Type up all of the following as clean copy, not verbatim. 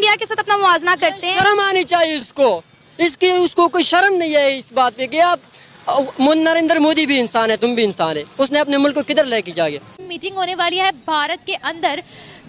India के साथ अपना मुआवजा करते हैं। शर्म आनी चाहिए उसको कोई शर्म नहीं है इस बात पे कि आप नरेंद्र मोदी भी इंसान है, तुम भी इंसान है। उसने अपने मुल्क को किधर लेके जाएगा। मीटिंग होने वाली है भारत के अंदर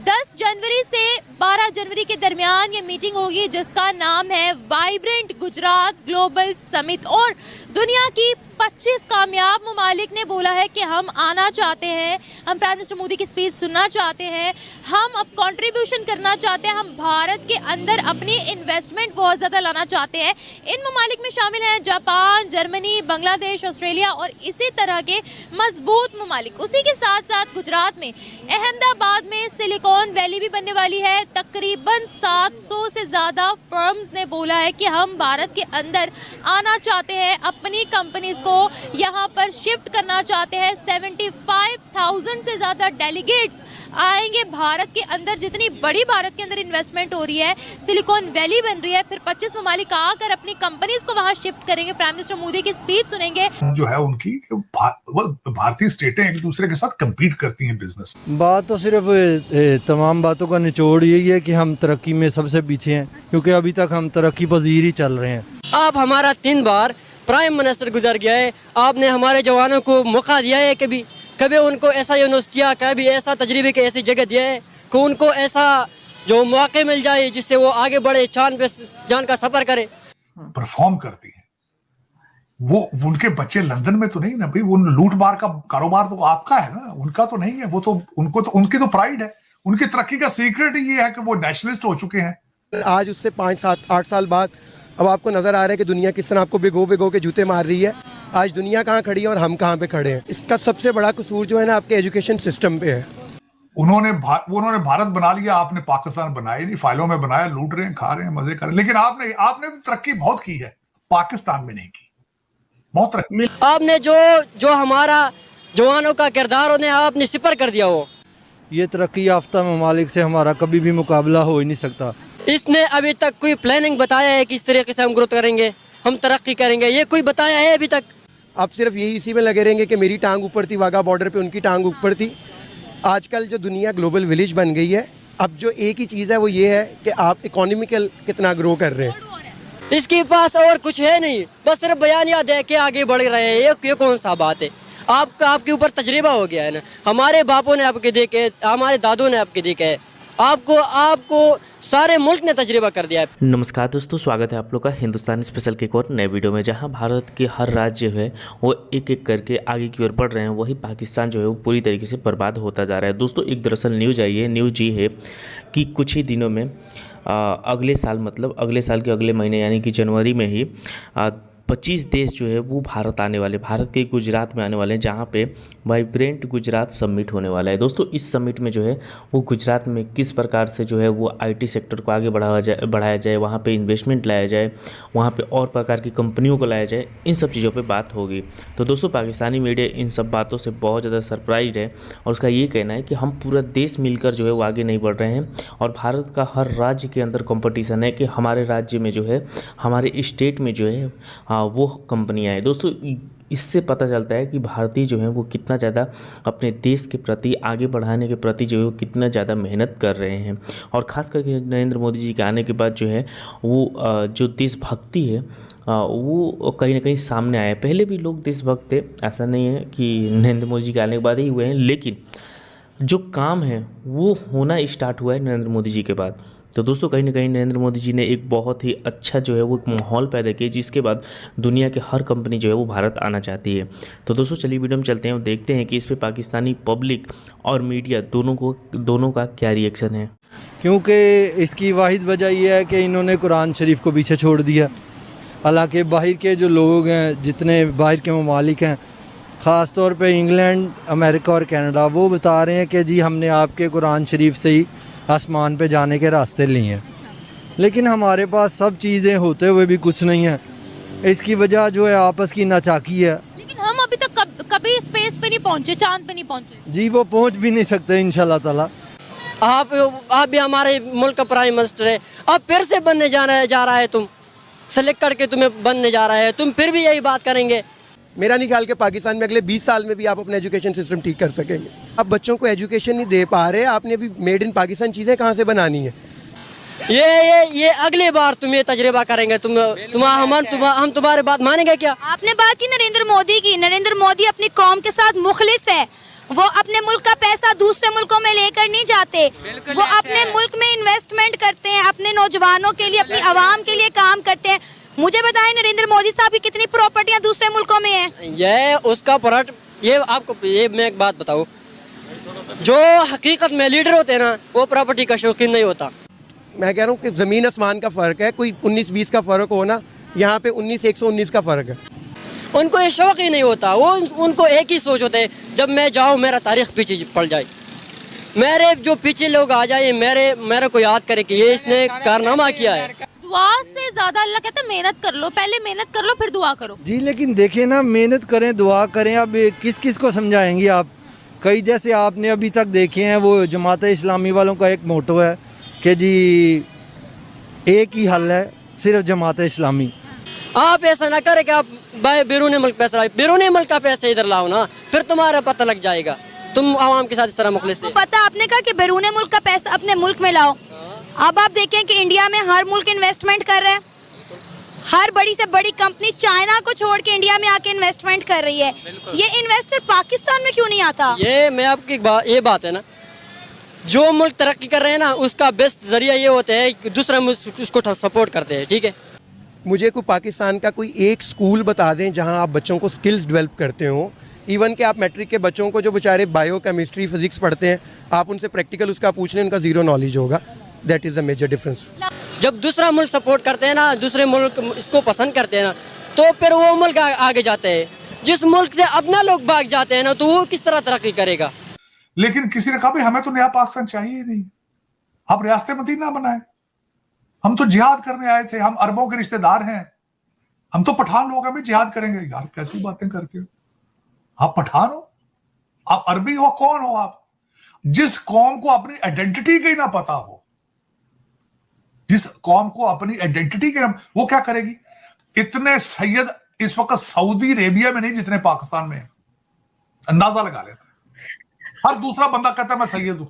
10 जनवरी से 12 जनवरी के दरमियान ये मीटिंग होगी, जिसका नाम है वाइब्रेंट गुजरात ग्लोबल समिट। और दुनिया की 25 कामयाब ममालिक ने बोला है कि हम आना चाहते हैं, हम प्राइम मिनिस्टर मोदी की स्पीच सुनना चाहते हैं, हम अब कंट्रीब्यूशन करना चाहते हैं, हम भारत के अंदर अपनी इन्वेस्टमेंट बहुत ज़्यादा लाना चाहते हैं। इन ममालिक में शामिल हैं जापान, जर्मनी, बांग्लादेश, ऑस्ट्रेलिया और इसी तरह के मजबूत ममालिक। उसी के साथ साथ गुजरात में अहमदाबाद में सिलिकॉन वैली भी बनने वाली है। तकरीबन 700 से ज़्यादा फर्म्स ने बोला है कि हम भारत के अंदर आना चाहते हैं, अपनी कंपनीज को यहाँ पर शिफ्ट करना चाहते हैं। 75,000 से ज़्यादा डेलीगेट्स आएंगे भारत के अंदर। जितनी बड़ी भारत के अंदर इन्वेस्टमेंट हो रही है, सिलिकॉन वैली बन रही है, फिर 25 ममालिक आकर अपनी कंपनीज को वहाँ शिफ्ट करेंगे, प्राइम मिनिस्टर मोदी की स्पीच सुनेंगे। जो है उनकी भारतीय स्टेटें एक दूसरे के साथ कम्पीट करती हैं बिजनेस। बात तो सिर्फ तमाम बातों का निचोड़ यही है कि हम तरक्की में सबसे पीछे हैं, क्योंकि अभी तक हम तरक्की पजीर ही चल रहे हैं। आप हमारा 3 बार प्राइम मिनिस्टर गुजर गया है, आपने हमारे जवानों को मौका दिया है, कभी उनको ऐसा यूनिवर्सिटियाँ, कभी ऐसा तजर्बे की ऐसी जगह दिया है कि उनको ऐसा जो मौके मिल जाए जिससे वो आगे बढ़े, चांद पे जान का सफर करे। परफॉर्म करती है वो, उनके बच्चे लंदन में तो नहीं ना भाई, वो लूट मार का कारोबार तो आपका है ना, उनका तो नहीं है। वो तो उनकी तो प्राइड है। उनकी तरक्की का सीक्रेट ही ये है कि वो नेशनलिस्ट हो चुके हैं। आज उससे 5, 7, 8 साल बाद अब आपको नजर आ रहा है कि दुनिया किस तरह आपको भिगो के जूते मार रही है। आज दुनिया कहाँ खड़ी है और हम कहाँ पे खड़े हैं। इसका सबसे बड़ा कसूर जो है ना आपके एजुकेशन सिस्टम पे है। उन्होंने भारत बना लिया, आपने पाकिस्तान बनाया नहीं, फाइलों में बनाया, लूट रहे हैं, खा रहे हैं, मजे कर रहे हैं। लेकिन आपने तरक्की बहुत की है, पाकिस्तान में नहीं की, बहुत तरक्की। आपने जो हमारा जवानों का किरदार उन्हें आपने सिपर कर दिया। हो ये तरक्की याफ्ता ममालिक से हमारा कभी भी मुकाबला हो ही नहीं सकता। इसने अभी तक कोई प्लानिंग बताया है कि इस तरीके से हम ग्रोथ करेंगे, हम तरक्की करेंगे? ये कोई बताया है अभी तक? आप सिर्फ यही इसी में लगे रहेंगे कि मेरी टांग ऊपर थी, वाघा बॉर्डर पे उनकी टांग ऊपर थी। आजकल जो दुनिया ग्लोबल विलेज बन गई है, अब जो एक ही चीज़ है वो ये है कि आप इकोनॉमिकल कितना ग्रो कर रहे हैं। इसके पास और कुछ है नहीं, बस सिर्फ बयानियाँ दे के आगे बढ़ रहे हैं। ये कौन सा बात है? आपके ऊपर तजर्बा हो गया है ना, हमारे बापों ने आपके देखे, हमारे दादों ने आपके देखे है, आपको सारे मुल्क ने तजर्बा कर दिया है। नमस्कार दोस्तों, स्वागत है आप लोग का हिंदुस्तानी स्पेशल के एक और नए वीडियो में, जहां भारत के हर राज्य है वो एक एक करके आगे की ओर बढ़ रहे हैं। वही पाकिस्तान जो है वो पूरी तरीके से बर्बाद होता जा रहा है। दोस्तों एक दरअसल न्यूज़ आई है, न्यूज़ ये है कि कुछ ही दिनों में अगले साल, मतलब अगले साल के अगले महीने यानी कि जनवरी में ही 25 देश जो है वो भारत आने वाले, भारत के गुजरात में आने वाले हैं, जहाँ पे वाइब्रेंट गुजरात समिट होने वाला है। दोस्तों इस समिट में जो है वो गुजरात में किस प्रकार से जो है वो आईटी सेक्टर को आगे बढ़ाया जाए, वहाँ पे इन्वेस्टमेंट लाया जाए, वहाँ पे और प्रकार की कंपनियों को लाया जाए, इन सब चीज़ों पे बात होगी। तो दोस्तों पाकिस्तानी मीडिया इन सब बातों से बहुत ज़्यादा सरप्राइज है और उसका ये कहना है कि हम पूरा देश मिलकर जो है वो आगे नहीं बढ़ रहे हैं और भारत का हर राज्य के अंदर कॉम्पिटिशन है कि हमारे राज्य में जो है, हमारे स्टेट में जो है वो कंपनियां हैं। दोस्तों इससे पता चलता है कि भारतीय जो हैं वो कितना ज़्यादा अपने देश के प्रति, आगे बढ़ाने के प्रति जो है वो कितना ज़्यादा मेहनत कर रहे हैं। और ख़ास करके नरेंद्र मोदी जी के आने के बाद जो है वो जो देशभक्ति है वो कहीं ना कहीं सामने आया है। पहले भी लोग देशभक्त थे, ऐसा नहीं है कि नरेंद्र मोदी जी के आने के बाद ही हुए हैं, लेकिन जो काम है वो होना स्टार्ट हुआ है नरेंद्र मोदी जी के बाद। तो दोस्तों कहीं ना कहीं नरेंद्र मोदी जी ने एक बहुत ही अच्छा जो है वो एक माहौल पैदा किया, जिसके बाद दुनिया के हर कंपनी जो है वो भारत आना चाहती है। तो दोस्तों चलिए वीडियो में चलते हैं और देखते हैं कि इस पे पाकिस्तानी पब्लिक और मीडिया दोनों का क्या रिएक्शन है। क्योंकि इसकी वाहिद वजह यह है कि इन्होंने कुरान शरीफ को पीछे छोड़ दिया। हालांकि बाहर के जो लोग हैं, जितने बाहर के ममालिक हैं, ख़ास तौर पे इंग्लैंड, अमेरिका और कनाडा, वो बता रहे हैं कि जी हमने आपके कुरान शरीफ से ही आसमान पे जाने के रास्ते लिए हैं, लेकिन हमारे पास सब चीज़ें होते हुए भी कुछ नहीं है। इसकी वजह जो है आपस की नाचाकी है। लेकिन हम अभी तक कभी स्पेस पे नहीं पहुंचे, चांद पे नहीं पहुंचे। जी वो पहुंच भी नहीं सकते इंशाल्लाह ताला। आप भी हमारे मुल्क का प्राइम मिनिस्टर है, अब फिर से बनने जा रहा है, तुम सेलेक्ट करके तुम्हें बनने जा रहा है, तुम फिर भी यही बात करेंगे। मेरा नहीं ख्याल कि पाकिस्तान में अगले 20 साल में भी आप अपना एजुकेशन सिस्टम ठीक कर सकेंगे। आप बच्चों को एजुकेशन नहीं दे पा रहे, आपने अभी मेड इन पाकिस्तान चीज़ें कहाँ से बनानी है? ये अगली बार तुम ये तजर्बा करेंगे, हम तुम्हारे बात मानेंगे क्या? आपने बात की नरेंद्र मोदी की। नरेंद्र मोदी अपनी कौम के साथ मुखलिस है। वो अपने मुल्क का पैसा दूसरे मुल्कों में लेकर नहीं जाते, वो अपने मुल्क में इन्वेस्टमेंट करते हैं, अपने नौजवानों के लिए, अपनी आवाम के लिए काम करते हैं। मुझे बताएं नरेंद्र मोदी साहब की कितनी प्रॉपर्टियां दूसरे मुल्कों में हैं? ये उसका ये मैं एक बात बताऊं, जो हकीकत में लीडर होते हैं ना, वो प्रॉपर्टी का शौकीन नहीं होता। मैं कह रहा हूँ कि ज़मीन आसमान का फ़र्क है। कोई 19-20 का फ़र्क हो ना, यहाँ पे 19-119 का फ़र्क है। उनको ये शौक ही नहीं होता। वो उनको एक ही सोच होते है, जब मैं जाऊँ मेरा तारीख पीछे पड़ जाए, मेरे जो पीछे लोग आ जाए, मेरे को याद करें कि ये इसने कारनामा किया है। दुआ से ज्यादा अल्लाह कहता है मेहनत कर लो, पहले मेहनत कर लो फिर दुआ करो। जी लेकिन देखिए ना, मेहनत करें दुआ करें, अब किस किस को समझाएंगे आप? कई जैसे आपने अभी तक देखे हैं, वो जमात इस्लामी वालों का एक मोटो है कि जी एक ही हल है, सिर्फ जमात इस्लामी। आप ऐसा ना करें कि आप बैरून मुल्क पैसा लाओ, बैरून मुल्क का पैसा इधर लाओ ना, फिर तुम्हारा पता लग जाएगा तुम आवाम के साथ इस तरह मुखलिस है। पता आपने कहा कि बैरून मुल्क का पैसा अपने मुल्क में लाओ। अब आप देखें कि इंडिया में हर मुल्क इन्वेस्टमेंट कर रहा है। हर बड़ी से बड़ी कंपनी चाइना को छोड़ के इंडिया में आके इन्वेस्टमेंट कर रही है। ये इन्वेस्टर पाकिस्तान में क्यों नहीं आता? ये मैं आपकी ये बात है ना, जो मुल्क तरक्की कर रहे हैं ना, उसका बेस्ट जरिया ये होता है कि दूसरा मुल्क उसको सपोर्ट करते हैं। ठीक है, मुझे कोई पाकिस्तान का कोई एक स्कूल बता दें जहां आप बच्चों को स्किल्स डेवलप करते हो। इवन कि आप मैट्रिक के बच्चों को जो बेचारे बायो केमिस्ट्री फिजिक्स पढ़ते हैं, आप उनसे प्रैक्टिकल उसका पूछ लें, उनका ज़ीरो नॉलेज होगा। That is the major difference. जब दूसरा मुल्क सपोर्ट करते हैं ना, दूसरे मुल्क इसको पसंद करते हैं ना, तो फिर वो मुल्क आगे जाते हैं। जिस मुल्क से अपना लोग भाग जाते हैं ना, तो वो किस तरह तरक्की करेगा? लेकिन किसी ने कहा भाई हमें तो नया पाकिस्तान चाहिए ही नहीं, आप रियासत मदीना बनाए, हम तो जिहाद करने आए थे, हम अरबों के रिश्तेदार हैं, हम तो पठान लोग हैं, भी जिहाद करेंगे। यार कैसी बातें करते हो आप? पठान हो, आप अरबी हो, कौन हो आप? जिस कौम को अपनी आइडेंटिटी की ना पता हो, जिस कौम को अपनी आइडेंटिटी के, वो क्या करेगी? इतने सैयद इस वक्त सऊदी अरेबिया में नहीं जितने पाकिस्तान में है। अंदाजा लगा लेना, हर दूसरा बंदा कहता है मैं सैयद हूं।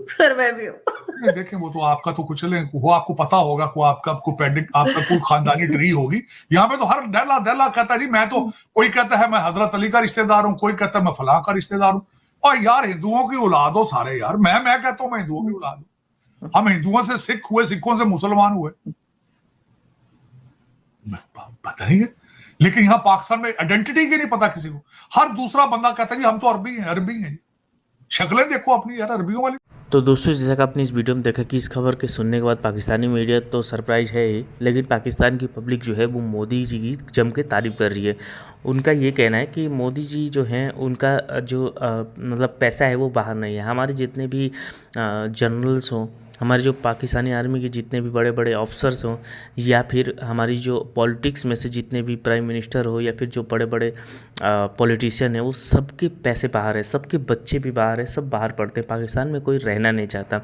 सर मैं भी हूं। देखें वो तो आपका तो कुछ वो आपको पता होगा, को आपका कोई खानदानी ट्री होगी। यहाँ पे तो हर दहला कहता है जी मैं तो, कोई कहता है मैं हजरत अली का रिश्तेदार हूं, कोई कहता है मैं फलां का रिश्तेदार हूं। और यार हिंदुओं की औलाद हो सारे यार। मैं कहता हूं मैं हिंदुओं की औलाद हूं। हम हिंदुओं से सिख हुए, सिखों से मुसलमान हुए, पता नहीं है। लेकिन यहाँ पाकिस्तान में आइडेंटिटी की नहीं पता किसी को। हर दूसरा बंदा कहता है जी हम तो अरबी हैं। शक्लें देखो अपनी यार अरबियों वाली। तो दोस्तों जैसा कि आपने इस वीडियो में देखा कि इस खबर के सुनने के बाद पाकिस्तानी मीडिया तो सरप्राइज है ही, लेकिन पाकिस्तान की पब्लिक जो है वो मोदी जी की जम के तारीफ कर रही है। उनका ये कहना है कि मोदी जी जो हैं उनका जो मतलब पैसा है वो बाहर नहीं है। हमारे जितने भी जनरल्स हों, हमारे जो पाकिस्तानी आर्मी के जितने भी बड़े बड़े ऑफिसर्स हों, या फिर हमारी जो पॉलिटिक्स में से जितने भी प्राइम मिनिस्टर हो, या फिर जो बड़े बड़े पॉलिटिशियन हैं, वो सबके पैसे बाहर है, सबके बच्चे भी बाहर है, सब बाहर पढ़ते हैं। पाकिस्तान में कोई रहना नहीं चाहता।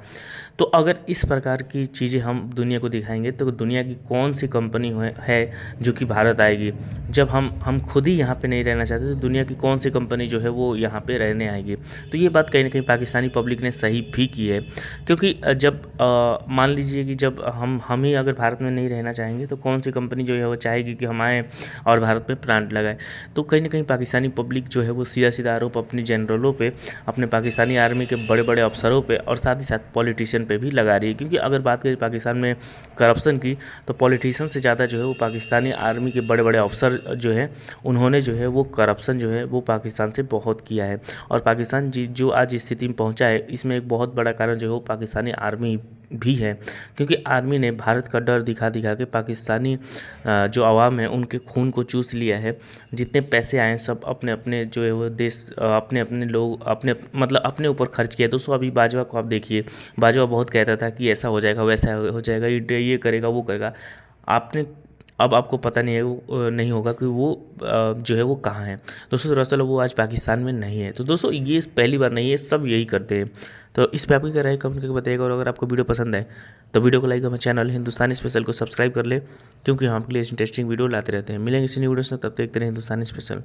तो अगर इस प्रकार की चीज़ें हम दुनिया को दिखाएंगे तो दुनिया की कौन सी कंपनी है जो कि भारत आएगी? जब हम खुद ही यहाँ पे नहीं रहना चाहते तो दुनिया की कौन सी कंपनी जो है वो यहाँ पे रहने आएगी? तो ये बात कहीं ना कहीं पाकिस्तानी पब्लिक ने सही भी की है, क्योंकि जब मान लीजिए कि जब हम ही अगर भारत में नहीं रहना चाहेंगे तो कौन सी कंपनी जो है वो चाहेगी कि हम आएँ और भारत में प्लांट लगाए? तो कहीं ना कहीं पाकिस्तानी पब्लिक जो है वो सीधा आरोप अपनी जनरलों पे, अपने पाकिस्तानी आर्मी के बड़े बड़े अफसरों पे और साथ ही साथ पॉलिटिशियन पे भी लगा रही है। क्योंकि अगर बात करें पाकिस्तान में करप्शन की, तो पॉलिटिशियन से ज़्यादा जो है वो पाकिस्तानी आर्मी के बड़े बड़े अफसर जो है उन्होंने जो है वो करप्शन जो है वो पाकिस्तान से बहुत किया है। और पाकिस्तान जो आज स्थिति में पहुँचा है, इसमें एक बहुत बड़ा कारण जो है वो पाकिस्तानी आर्मी भी है। क्योंकि आर्मी ने भारत का डर दिखा के पाकिस्तानी जो आवाम है उनके खून को चूस लिया है। जितने पैसे आए सब अपने अपने जो है वो देश, अपने अपने लोग अपने ऊपर खर्च किया। दोस्तों अभी बाजवा को आप देखिए, बाजवा बहुत कहता था कि ऐसा हो जाएगा, वैसा हो जाएगा, ये करेगा, वो करेगा। अब आपको पता नहीं होगा कि वो जो है वो कहाँ है। दोस्तों दरअसल वो आज पाकिस्तान में नहीं है। तो दोस्तों ये पहली बार नहीं है, सब यही करते हैं। तो इस पर आपकी क्या राय कमेंट करके बताइएगा। और अगर आपको वीडियो पसंद आए तो वीडियो को लाइक, हमारे चैनल हिंदुस्तानी स्पेशल को सब्सक्राइब कर ले, क्योंकि हम आपके लिए इंटरेस्टिंग वीडियो लाते रहते हैं। मिलेंगे इसी वीडियो से, तब तक देखते रहे हिंदुस्तानी स्पेशल।